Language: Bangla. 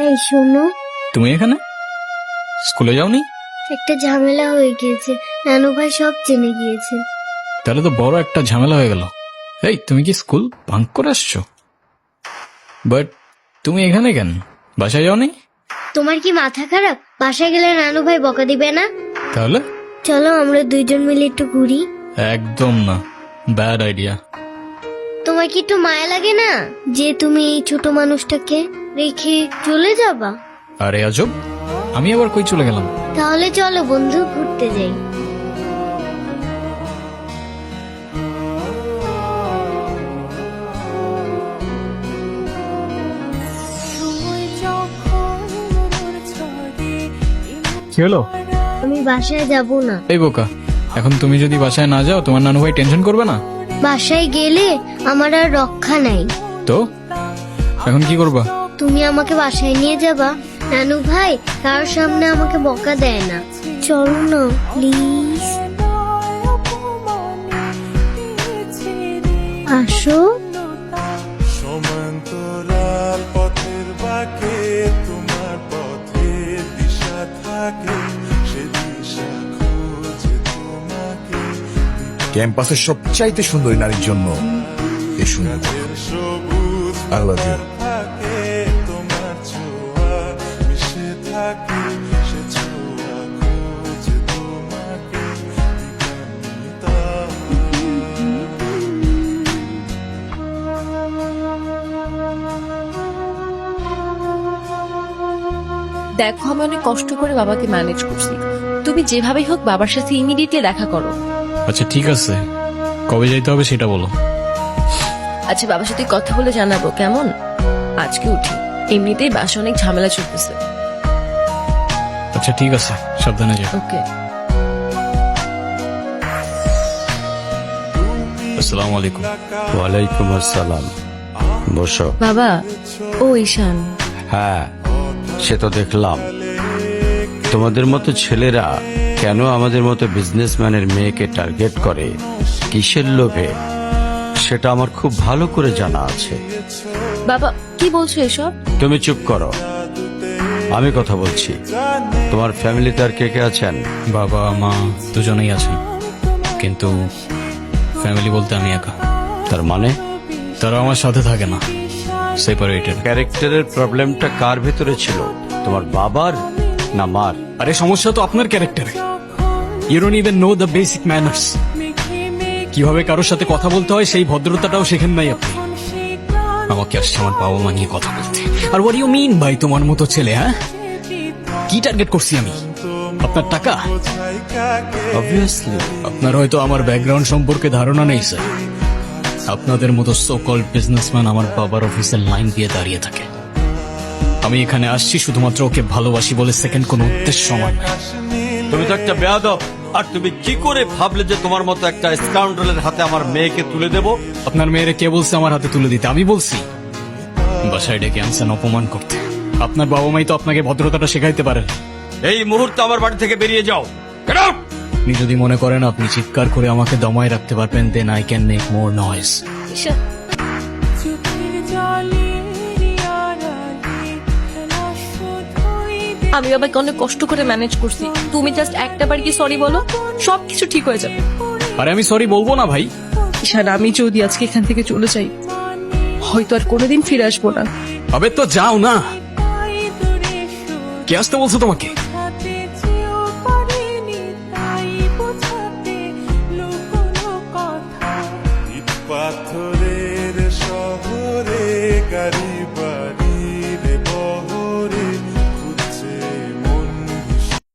এই শোনো, তুমি এখানে স্কুলে যাওনি? একটা ঝামেলা হয়ে গিয়েছে, নানু ভাই সব জেনে গিয়েছে। তাহলে তো বড় একটা ঝামেলা হয়ে গেল। এই তুমি কি স্কুল ভাঙ করে আসছো? বাট তুমি এখানে কেন? বাসায় যাওনি? তোমার কি মাথা খারাপ? বাসায় গেলে নানু ভাই বকা দিবে না? তাহলে চলো আমরা দুইজন মিলে একটু ঘুরি। একদম না, ব্যাড আইডিয়া। তোমার কি একটু মায়া লাগে না যে তুমি এই ছোট মানুষটাকে রেখে চলে যাবা? আরে আজব, আমি আবার কই চলে গেলাম? তাহলে চলো বন্ধু, ঘুরতে যাই। কি হলো? আমি বাসায় যাব না। এই বোকা, এখন তুমি যদি বাসায় না যাও তোমার নানু ভাই টেনশন করবে না? বাসায় গেলে আমার আর রক্ষা নাই। তো এখন কি করবা? তুমি আমাকে বাসায় নিয়ে যাবা? নানু ভাই কারোর সামনে আমাকে বকা দেয় না। চলো না প্লিজ, আসো। সমান্তরাল পথের বাঁকে তোমার পথের দিশা থাকে, সে দিশা খুঁজে তোমাকে। ক্যাম্পাসের সবচাইতে সুন্দরী নারীর জন্য এই সুন্দর সবুজ I love you. থাকে তোমার ছোঁয়া মিশে থাকে, সে ছোঁয়া খুঁজে তোমাকে দিগন্তা। দেখো, আমি অনেক কষ্ট করে বাবাকে ম্যানেজ করছি। তুমি যেভাবেই হোক বাবার সাথে ইমিডিয়েটলি দেখা করো। আচ্ছা ঠিক আছে, কবে যাইতে হবে সেটা বলো। আচ্ছা, বাবার সাথে কথা বলে জানাবো, কেমন? আজকে উঠি, এমনিতেই বাসা অনেক ঝামেলা চলতেছে। আচ্ছা ঠিক আছে, সাবধানে যাও। ওকে। আসসালামু আলাইকুম। ওয়ালাইকুম আসসালাম। বসো। বাবা, ও ঈশান। হ্যাঁ, সে তো দেখলাম। তোমাদের মতো ছেলেরা কেন আমাদের মতো বিজনেসম্যানের মেয়েকে টার্গেট করে, কিসের লোভে, সেটা আমার খুব ভালো করে জানা আছে। বাবা কি বলছো এসব? তুমি চুপ করো, আমি কথা বলছি। তোমার ফ্যামিলিতে আর কে কে আছেন? বাবা মা দুজনেই আছেন, কিন্তু ফ্যামিলি বলতে আমি একা। তার মানে তারা আমার সাথে থাকে না, সেপারেটেড। ক্যারেক্টারের প্রবলেমটা কার ভেতরে ছিল, তোমার বাবার না মার? আরে সমস্যা তো আপনার ক্যারেক্টারে। You don't even know the basic manners. কিভাবে কারোর সাথে কথা বলতে হয় সেই ভদ্রতাটাও শেখেন নাই আপনি। আমাকে আসছে আমার বাবা মা নিয়ে কথা বলতে। আর হোয়াট ইউ মিন ভাই, তোমার মতো ছেলে? হ্যাঁ, কি টার্গেট করছি আমি? আপনার টাকা? অবভিয়াসলি। আপনার হয়তো আমার ব্যাকগ্রাউন্ড সম্পর্কে ধারণা নেই স্যার। আপনাদের মতো সো কল্ড বিজনেসম্যান আমার বাবার অফিসের লাইন দিয়ে দাঁড়িয়ে থাকে। আমি এখানে আসছি শুধুমাত্র ওকে ভালোবাসি বলে, সেকেন্ড কোনো উদ্দেশ্য আমার নাই। তুমি তো একটা বেয়াদব। আর তুমি কি করে ভাবলে যে তোমার মতো একটা স্কাউন্ডারের হাতে আমার মেয়েকে তুলে দেব? আপনার মেয়েরে কে বলছে আমার হাতে তুলে দিতে? আমি বলছি। বাসায় ডেকে আনছেন অপমান করতে। আপনার বাবা মাই তো আপনাকে ভদ্রতাটা শেখাইতে পারেন। এই মুহূর্তে আমার বাড়ি থেকে বেরিয়ে যাও। Get out! আপনি যদি মনে করেন আপনি চিৎকার করে আমাকে দমায় রাখতে পারবেন, then I can make more noise. Ishan, আমি বাবাকে অনেক কষ্ট করে ম্যানেজ করছি। তুমি জাস্ট একটা বার কি সরি বলো, সবকিছু ঠিক হয়ে যাবে। আরে আমি সরি বলবো না ভাই। ঈশান, আমি যদি আজকে এখান থেকে চলে যাই, হয়তো আর কোনোদিন ফিরে আসবো না। আবে তো যাও না, কে আসতে বলছো তোমাকে? ইট পাথরের শহরে গাড়ি বাড়ি